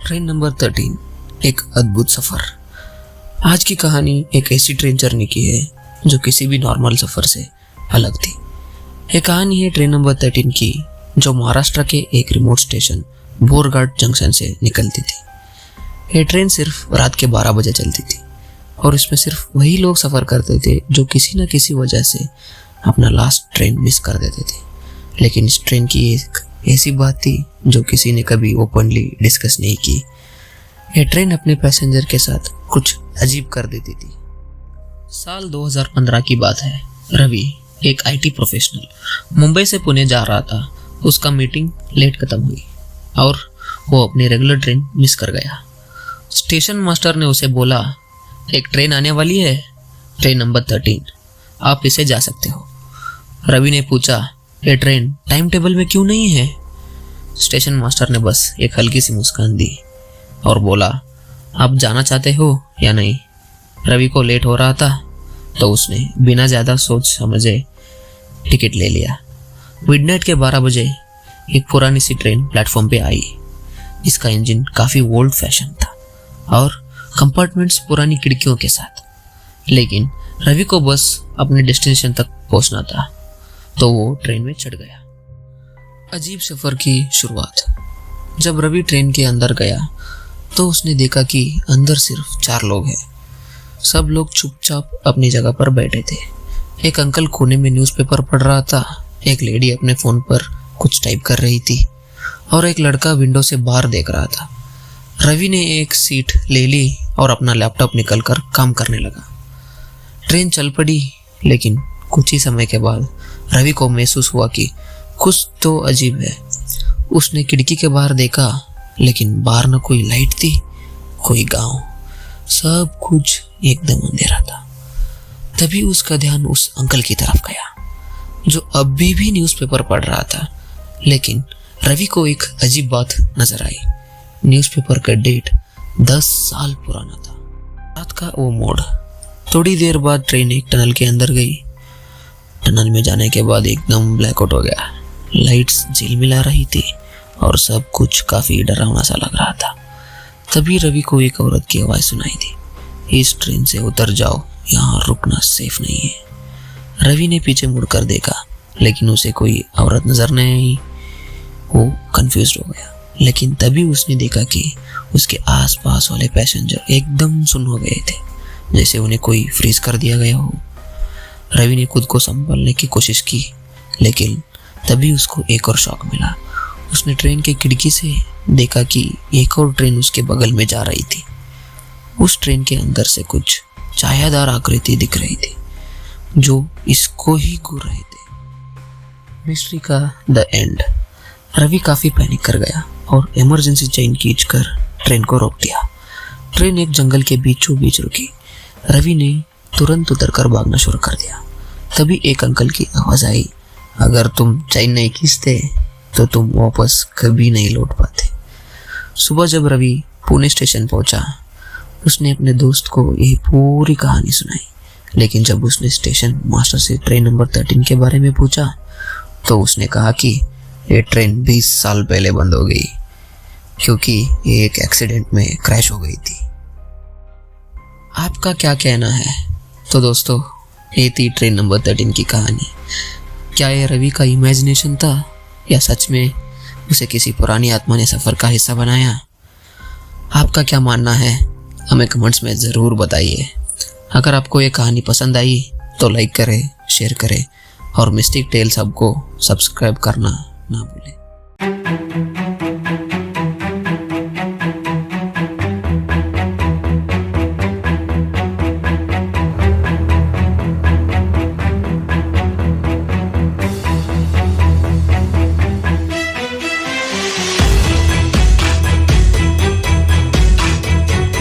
Train number 13, एक अद्भुत सफ़र। आज की कहानी एक ऐसी ट्रेन जर्नी की है जो किसी भी नॉर्मल सफ़र से अलग थी। ये कहानी है ट्रेन नंबर 13 की, जो महाराष्ट्र के एक रिमोट स्टेशन बोरघाट जंक्शन से निकलती थी। ये ट्रेन सिर्फ रात के 12 बजे चलती थी और इसमें सिर्फ वही लोग सफ़र करते थे जो किसी न किसी वजह से अपना लास्ट ट्रेन मिस कर देते थे। लेकिन इस ट्रेन की एक ऐसी बात थी जो किसी ने कभी ओपनली डिस्कस नहीं की। यह ट्रेन अपने पैसेंजर के साथ कुछ अजीब कर देती थी। साल 2015 की बात है। रवि, एक आईटी प्रोफेशनल, मुंबई से पुणे जा रहा था। उसका मीटिंग लेट खत्म हुई और वो अपनी रेगुलर ट्रेन मिस कर गया। स्टेशन मास्टर ने उसे बोला, एक ट्रेन आने वाली है, ट्रेन नंबर 13, आप इसे जा सकते हो। रवि ने पूछा, ये ट्रेन टाइम टेबल में क्यों नहीं है? स्टेशन मास्टर ने बस एक हल्की सी मुस्कान दी और बोला, आप जाना चाहते हो या नहीं? रवि को लेट हो रहा था तो उसने बिना ज़्यादा सोच समझे टिकट ले लिया। मिडनाइट के 12 बजे एक पुरानी सी ट्रेन प्लेटफॉर्म पे आई। इसका इंजन काफ़ी ओल्ड फैशन था और कंपार्टमेंट्स पुरानी खिड़कियों के साथ। लेकिन रवि को बस अपने डेस्टिनेशन तक पहुंचना था तो वो ट्रेन में चढ़ गया। अजीब सफ़र की शुरुआत। जब रवि ट्रेन के अंदर गया तो उसने देखा कि अंदर सिर्फ 4 लोग हैं। सब लोग चुपचाप अपनी जगह पर बैठे थे। एक अंकल कोने में न्यूज़पेपर पढ़ रहा था, एक लेडी अपने फ़ोन पर कुछ टाइप कर रही थी और एक लड़का विंडो से बाहर देख रहा था। रवि ने एक सीट ले ली और अपना लैपटॉप निकल कर काम करने लगा। ट्रेन चल पड़ी, लेकिन कुछ ही समय के बाद रवि को महसूस हुआ कि कुछ तो अजीब है। उसने खिड़की के बाहर देखा, लेकिन बाहर न कोई लाइट थी, कोई गांव, सब कुछ एकदम अंधेरा था। तभी उसका ध्यान उस अंकल की तरफ गया जो अभी भी न्यूज़पेपर पढ़ रहा था। लेकिन रवि को एक अजीब बात नजर आई। न्यूज़पेपर का डेट 10 साल पुराना था। रात का वो मोड़। थोड़ी देर बाद ट्रेन एक टनल के अंदर गई। टनल में जाने के बाद एकदम ब्लैकआउट हो गया। लाइट्स झिलमिला रही थी और सब कुछ काफ़ी डरावना सा लग रहा था। तभी रवि को एक औरत की आवाज़ सुनाई दी, इस ट्रेन से उतर जाओ, यहाँ रुकना सेफ नहीं है। रवि ने पीछे मुड़कर देखा, लेकिन उसे कोई औरत नजर नहीं आई। वो कंफ्यूज हो गया। लेकिन तभी उसने देखा कि उसके आसपास वाले पैसेंजर एकदम सुन्न हो गए थे, जैसे उन्हें कोई फ्रीज कर दिया गया हो। रवि ने खुद को संभालने की कोशिश की, लेकिन तभी उसको एक और शॉक मिला। उसने ट्रेन के खिड़की से देखा कि एक और ट्रेन उसके बगल में जा रही थी। उस ट्रेन के अंदर से कुछ छायादार आकृति दिख रही थी जो इसको ही घूर रहे थे। मिस्ट्री का द एंड। रवि काफ़ी पैनिक कर गया और इमरजेंसी चेन खींचकर ट्रेन को रोक दिया। ट्रेन एक जंगल के बीचों बीच रुकी। रवि ने तुरंत उतरकर भागना शुरू कर दिया। तभी एक अंकल की आवाज़ आई, अगर तुम चैन नहीं खींचते तो तुम वापस कभी नहीं लौट पाते। सुबह जब रवि पुणे स्टेशन पहुंचा, उसने अपने दोस्त को यही पूरी कहानी सुनाई। लेकिन जब उसने स्टेशन मास्टर से ट्रेन नंबर 13 के बारे में पूछा तो उसने कहा कि ये ट्रेन 20 साल पहले बंद हो गई क्योंकि ये एक एक्सीडेंट में क्रैश हो गई थी। आपका क्या कहना है? तो दोस्तों, ये थी ट्रेन नंबर 13 की कहानी। क्या ये रवि का इमेजिनेशन था या सच में उसे किसी पुरानी आत्मा ने सफ़र का हिस्सा बनाया? आपका क्या मानना है? हमें कमेंट्स में ज़रूर बताइए। अगर आपको ये कहानी पसंद आई तो लाइक करें, शेयर करें और मिस्टिक टेल्स हब को सब्सक्राइब करना ना भूलें।